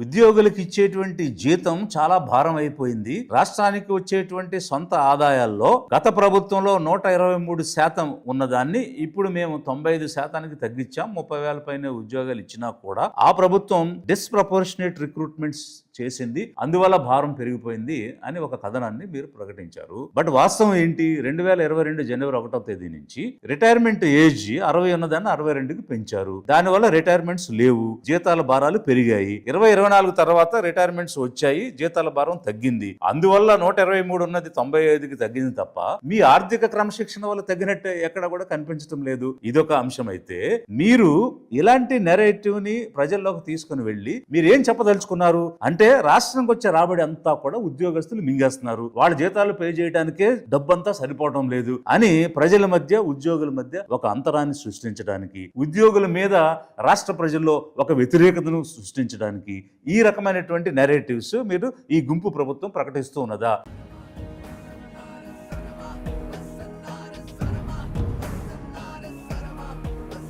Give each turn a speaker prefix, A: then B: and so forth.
A: ఉద్యోగులకు ఇచ్చేటువంటి జీతం చాలా భారం అయిపోయింది. రాష్ట్రానికి వచ్చేటువంటి సొంత ఆదాయాల్లో గత ప్రభుత్వంలో 123% ఉన్నదాన్ని ఇప్పుడు మేము 95% తగ్గించాం. 30,000 పైన ఉద్యోగాలు ఇచ్చినా కూడా ఆ ప్రభుత్వం డిస్ప్రపోర్షనేట్ రిక్రూట్మెంట్స్ చేసింది, అందువల్ల భారం పెరిగిపోయింది అని ఒక కథనాన్ని మీరు ప్రకటించారు. బట్ వాస్తవం ఏంటి? 2022 జనవరి 1వ తేదీ నుంచి రిటైర్మెంట్ ఏజ్ 60 ఉన్నదాన్ని 62కి పెంచారు. దానివల్ల రిటైర్మెంట్స్ లేవు, జీతాల భారాలు పెరిగాయి. 2024 తర్వాత రిటైర్మెంట్స్ వచ్చాయి, జీతాల భారం తగ్గింది. అందువల్ల 123 ఉన్నది 95కి తగ్గింది తప్ప మీ ఆర్థిక క్రమశిక్షణ వల్ల తగ్గినట్టు ఎక్కడ కూడా కనిపించడం లేదు. ఇదొక అంశం. అయితే మీరు ఇలాంటి నెరేటివ్ ని ప్రజల్లోకి తీసుకుని వెళ్ళి మీరు ఏం చెప్పదలుచుకున్నారు అంటే రాష్ట్రానికి వచ్చే రాబడి అంతా కూడా ఉద్యోగస్తులు మింగేస్తున్నారు, వాళ్ళ జీతాలు పే చేయడానికే డబ్బంతా సరిపోవడం లేదు అని ప్రజల మధ్య ఉద్యోగుల మధ్య ఒక అంతరాన్ని సృష్టించడానికి, ఉద్యోగుల మీద రాష్ట్ర ప్రజల్లో ఒక వ్యతిరేకతను సృష్టించడానికి ఈ రకమైనటువంటి నెరేటివ్స్ మీరు ఈ గుంపు ప్రభుత్వం ప్రకటిస్తూ ఉన్నదా?